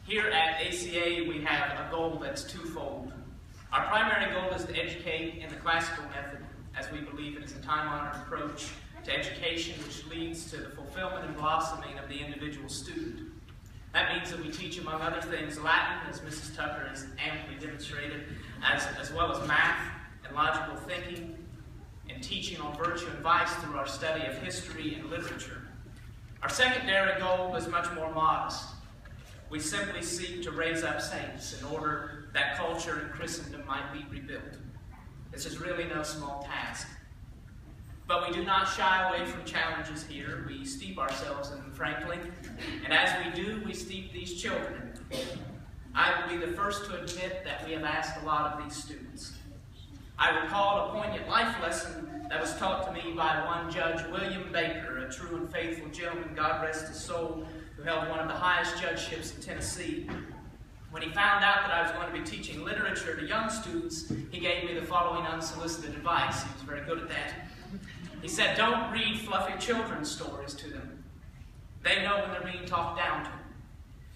Here at ACA, we have a goal that's twofold. Our primary goal is to educate in the classical method, as we believe it is a time-honored approach to education which leads to the fulfillment and blossoming of the individual student. That means that we teach, among other things, Latin, as Mrs. Tucker has amply demonstrated, as well as math and logical thinking, and teaching on virtue and vice through our study of history and literature. Our secondary goal is much more modest. We simply seek to raise up saints in order that culture in Christendom might be rebuilt. This is really no small task. But we do not shy away from challenges here. We steep ourselves in them, frankly. And as we do, we steep these children in them. I will be the first to admit that we have asked a lot of these students. I recall a poignant life lesson that was taught to me by one Judge William Baker, a true and faithful gentleman, God rest his soul, who held one of the highest judgeships in Tennessee. When he found out that I was going to be teaching literature to young students, he gave me the following unsolicited advice. He was very good at that. He said, don't read fluffy children's stories to them. They know when they're being talked down to.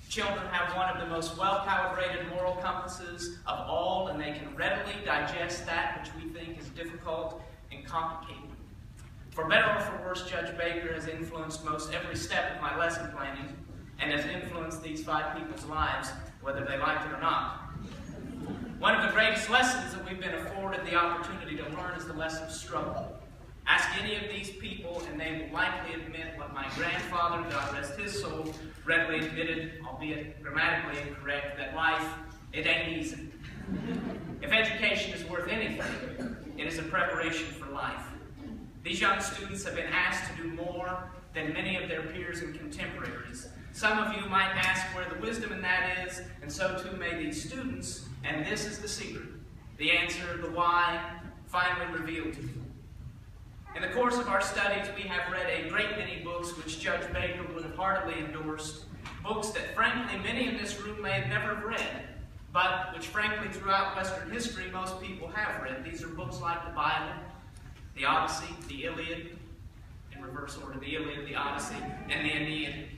Children have one of the most well-calibrated moral compasses of all, and they can readily digest that which we think is difficult and complicated. For better or for worse, Judge Baker has influenced most every step of my lesson planning and has influenced these 5 people's lives, whether they like it or not. One of the greatest lessons that we've been afforded the opportunity to learn is the lesson of struggle. Ask any of these people, and they will likely admit what my grandfather, God rest his soul, readily admitted, albeit grammatically incorrect, that life, it ain't easy. If education is worth anything, it is a preparation for life. These young students have been asked to do more than many of their peers and contemporaries. Some of you might ask where the wisdom in that is, and so too may these students, and this is the secret. The answer, the why, finally revealed to you. In the course of our studies, we have read a great many books which Judge Baker would have heartily endorsed, books that frankly many in this room may have never read, but which frankly throughout Western history most people have read. These are books like the Bible, the Odyssey, the Iliad, in reverse order, the Iliad, the Odyssey, and the Aeneid.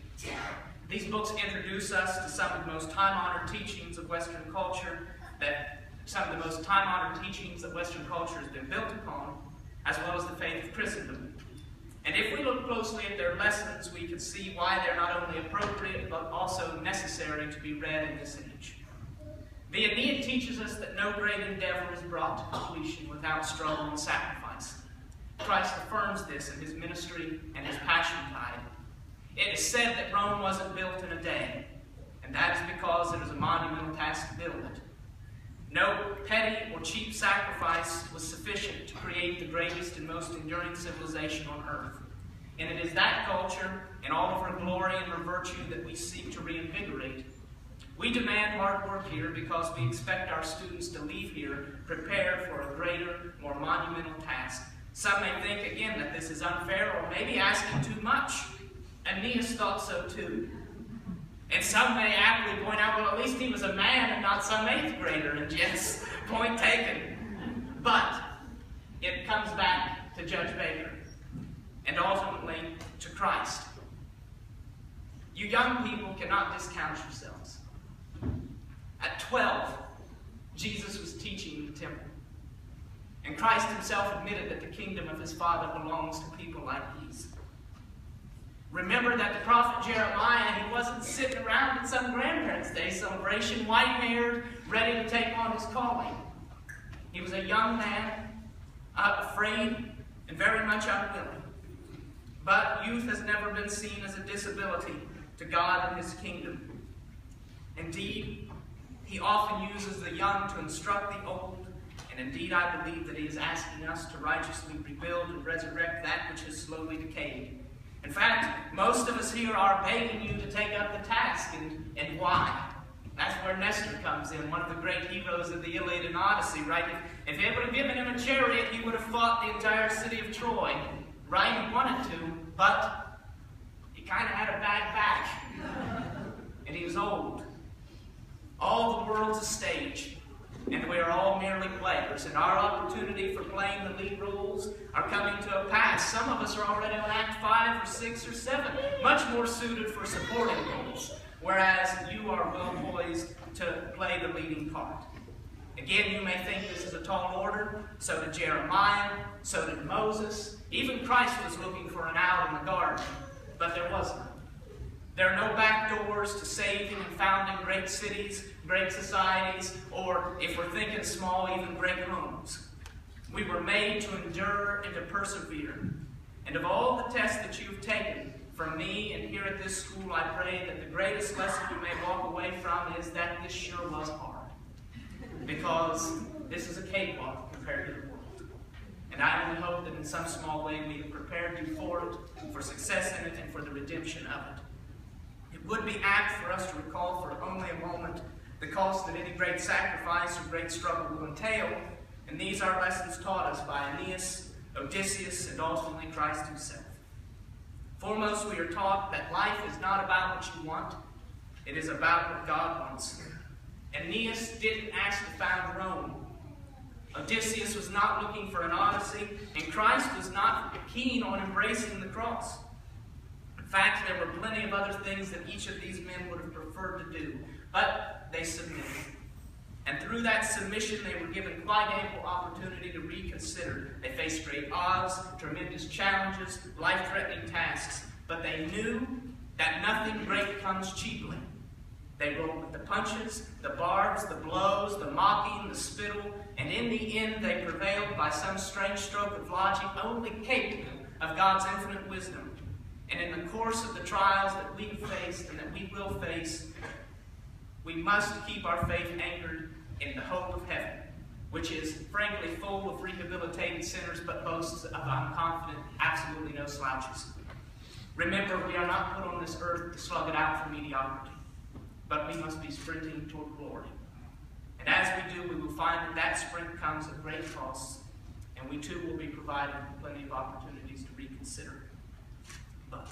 These books introduce us to some of the most time-honored teachings of Western culture, some of the most time-honored teachings that Western culture has been built upon, as well as the faith of Christendom. And if we look closely at their lessons, we can see why they're not only appropriate, but also necessary to be read in this age. The Aeneid teaches us that no great endeavor is brought to completion without struggle and sacrifice. Christ affirms this in his ministry and his passion tide. It is said that Rome wasn't built in a day, and that is because it is a monumental task to build it. No petty or cheap sacrifice was sufficient to create the greatest and most enduring civilization on earth. And it is that culture, in all of her glory and her virtue, that we seek to reinvigorate. We demand hard work here because we expect our students to leave here prepared for a greater, more monumental task. Some may think, again, that this is unfair or maybe asking too much. Aeneas thought so too. And some may aptly point out, well, at least he was a man and not some 8th grader. And yes, point taken. But it comes back to Judge Baker and ultimately to Christ. You young people cannot discount yourselves. At 12, Jesus was teaching in the temple. And Christ himself admitted that the kingdom of his Father belongs to people like these. Remember that the prophet Jeremiah, he wasn't sitting around at some grandparents' day celebration, white-haired, ready to take on his calling. He was a young man, afraid and very much unwilling. But youth has never been seen as a disability to God and his kingdom. Indeed, he often uses the young to instruct the old, and indeed I believe that he is asking us to righteously rebuild and resurrect that which has slowly decayed. In fact, most of us here are begging you to take up the task, and why? That's where Nestor comes in, one of the great heroes of the Iliad and Odyssey, right? If they would have given him a chariot, he would have fought the entire city of Troy, right? He wanted to, but he kind of had a bad back, and he was old. All the world's a stage, and we are all merely players, and our opportunity for playing the lead roles are coming to a pass. Some of us are already on Act 5 or 6 or 7, much more suited for supporting roles. whereas you are well poised to play the leading part. Again, you may think this is a tall order. So did Jeremiah, so did Moses. Even Christ was looking for an out in the garden, but there was none. There are no back doors to saving and founding great cities, great societies, or, if we're thinking small, even great homes. We were made to endure and to persevere. And of all the tests that you've taken from me and here at this school, I pray that the greatest lesson you may walk away from is that this sure was hard. Because this is a cakewalk compared to the world. And I only hope that in some small way we have prepared you for it, for success in it, and for the redemption of it. It would be apt for us to recall for only a moment the cost that any great sacrifice or great struggle will entail, and these are lessons taught us by Aeneas, Odysseus, and ultimately Christ himself. Foremost, we are taught that life is not about what you want, it is about what God wants. Aeneas didn't ask to found Rome. Odysseus was not looking for an odyssey, and Christ was not keen on embracing the cross. In fact, there were plenty of other things that each of these men would have preferred to do, but they submitted. And through that submission, they were given quite ample opportunity to reconsider. They faced great odds, tremendous challenges, life-threatening tasks, but they knew that nothing great comes cheaply. They rolled with the punches, the barbs, the blows, the mocking, the spittle, and in the end they prevailed by some strange stroke of logic only capable of God's infinite wisdom. And in the course of the trials that we faced and that we will face, we must keep our faith anchored in the hope of heaven, which is frankly full of rehabilitated sinners but boasts of, I'm confident, absolutely no slouches. Remember, we are not put on this earth to slug it out for mediocrity, but we must be sprinting toward glory. And as we do, we will find that that sprint comes at great costs, and we too will be provided with plenty of opportunities to reconsider. But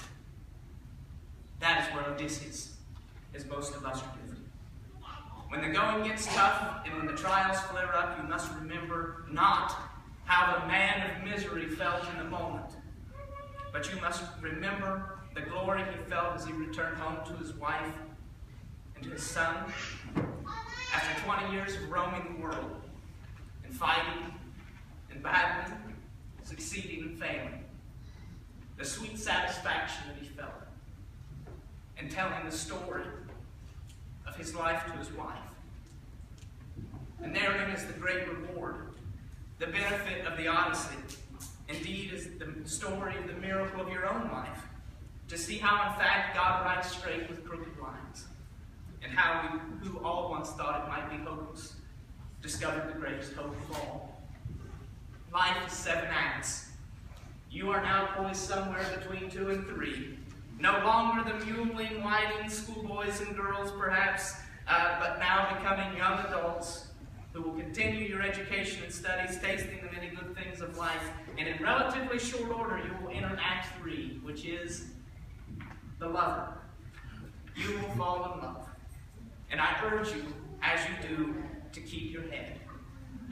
that is where Odysseus, as most of us are different. When the going gets tough and when the trials flare up, you must remember not how the man of misery felt in the moment, but you must remember the glory he felt as he returned home to his wife and to his son after 20 years of roaming the world and fighting and battling, succeeding and failing. The sweet satisfaction that he felt in telling the story of his life to his wife. And therein is the great reward, the benefit of the Odyssey. Indeed, is the story of the miracle of your own life, to see how, in fact, God writes straight with crooked lines, and how we, who all once thought it might be hopeless, discovered the greatest hope of all. Life is 7 acts. You are now poised somewhere between 2 and 3. No longer the mewling, whining schoolboys and girls, perhaps, but now becoming young adults who will continue your education and studies, tasting the many good things of life. And in relatively short order, you will enter Act 3, which is the lover. You will fall in love. And I urge you, as you do, to keep your head.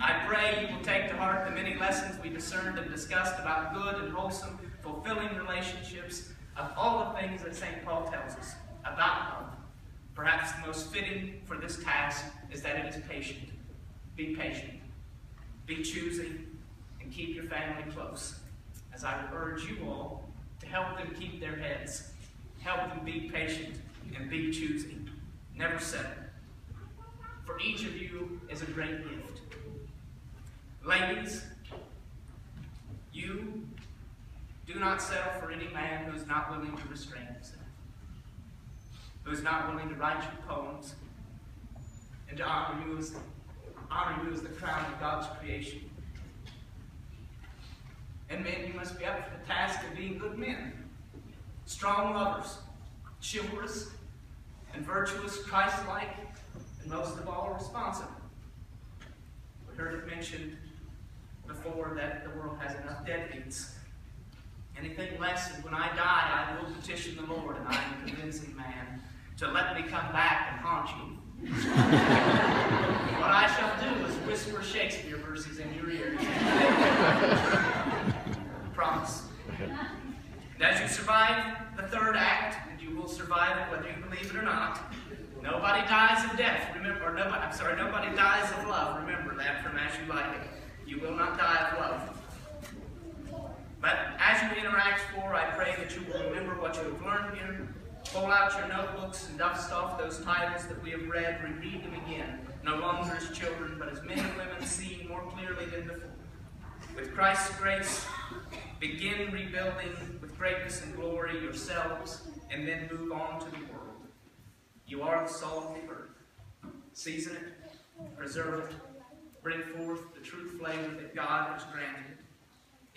I pray you will take to heart the many lessons we discerned and discussed about good and wholesome, fulfilling relationships, of all the things that St. Paul tells us about love. Perhaps the most fitting for this task is that it is patient. Be patient. Be choosy, and keep your family close. As I would urge you all to help them keep their heads, help them be patient, and be choosy. Never settle. For each of you is a great gift. Ladies, you do not settle for any man who is not willing to restrain himself, who is not willing to write you poems, and to honor you as the crown of God's creation. And men, you must be up for the task of being good men, strong lovers, chivalrous and virtuous, Christ-like, and most of all, responsible. We heard it mentioned before that the world has enough deadbeats. Anything less than when I die, I will petition the Lord, and I am a convincing man, to let me come back and haunt you. What I shall do is whisper Shakespeare verses in your ears. Promise. And as you survive the 3rd act, and you will survive it whether you believe it or not, Nobody dies of death, remember, or nobody dies of love. Remember that from As You Like It. You will not die of love. But as you interact for, I pray that you will remember what you have learned here. Pull out your notebooks and dust off those titles that we have read. Reread them again, no longer as children, but as men and women seeing more clearly than before. With Christ's grace, begin rebuilding with greatness and glory yourselves, and then move on to the world. You are the salt of the earth. Season it, preserve it, bring forth the true flavor that God has granted it.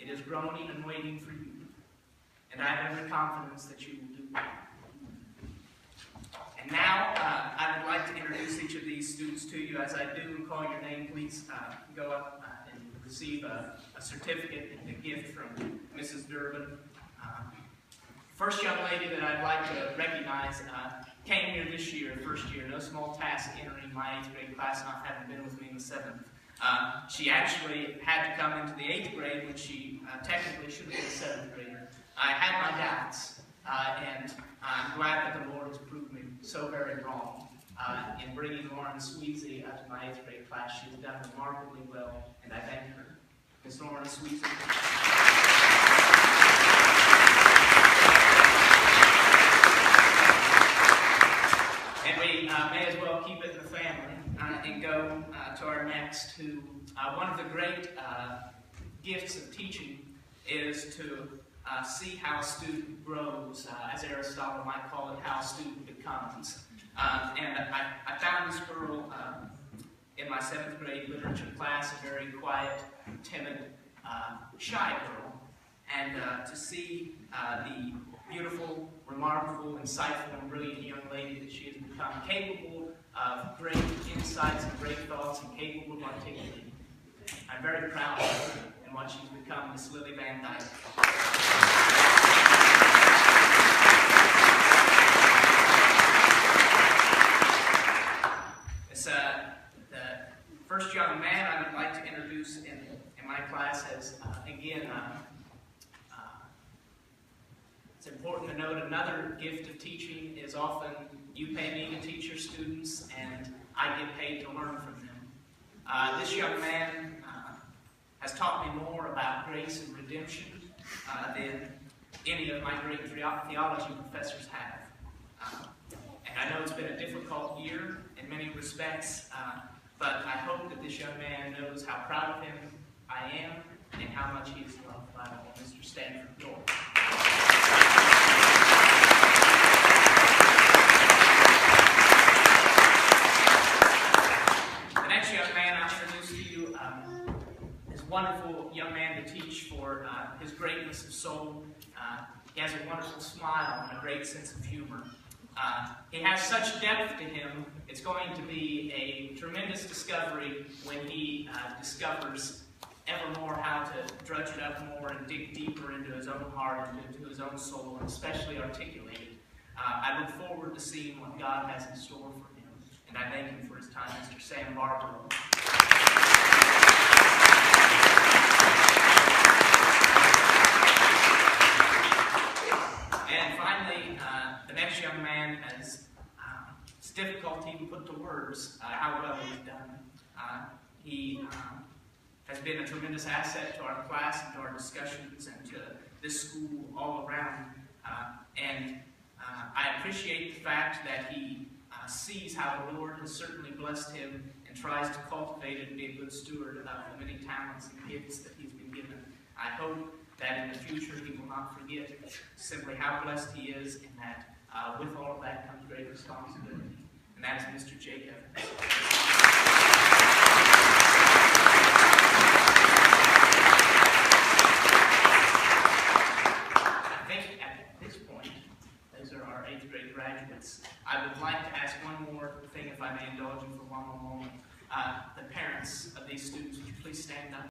It is groaning and waiting for you, and I have every confidence that you will do well. And now, I would like to introduce each of these students to you. As I do and call your name, please go up and receive a certificate and a gift from Mrs. Durbin. First young lady that I'd like to recognize came here this year, first year. No small task entering my 8th grade class, not having been with me in the 7th. She actually had to come into the 8th grade when she technically should have been a 7th grader. I had my doubts, and I'm glad that the Lord has proved me so very wrong in bringing Lauren Sweezy up to my 8th grade class. She has done remarkably well, and I thank her. Miss Lauren Sweezy. And we may as well keep it in the family and go to our next, who one of the great gifts of teaching is to see how a student grows, as Aristotle might call it, how a student becomes. And I found this girl in my 7th grade literature class, a very quiet, timid, shy girl. And to see the beautiful, remarkable, insightful, and brilliant young lady that she has become, capable of great insights and great thoughts, and capable of articulating. I'm very proud of her and what she's become, Miss Lily Van Dyke. It's the first young man I would like to introduce in my class as, again, it's important to note another gift of teaching is often you pay me to teach your students, and I get paid to learn from them. This young man has taught me more about grace and redemption than any of my great theology professors have. And I know it's been a difficult year in many respects, but I hope that this young man knows how proud of him I am and how much he is loved by Mr. Stanford Dorr. The next young man I'll introduce to you is a wonderful young man to teach for his greatness of soul. He has a wonderful smile and a great sense of humor. He has such depth to him, it's going to be a tremendous discovery when he discovers ever more how to drudge it up more and dig deeper into his own heart and into his own soul, and especially articulate it. I look forward to seeing what God has in store for him, and I thank him for his time, Mr. Sam Barbaro. And finally, the next young man has it's difficult to even put to words how well he's done. He has been a tremendous asset to our class and to our discussions and to this school all around. And I appreciate the fact that he sees how the Lord has certainly blessed him and tries to cultivate it and be a good steward of the many talents and gifts that he's been given. I hope that in the future he will not forget simply how blessed he is, and that with all of that comes great responsibility. And that is Mr. Jake Evans. I think at this point, those are our 8th grade graduates. I would like to ask one more thing, if I may indulge you for one more moment. The parents of these students, would you please stand up?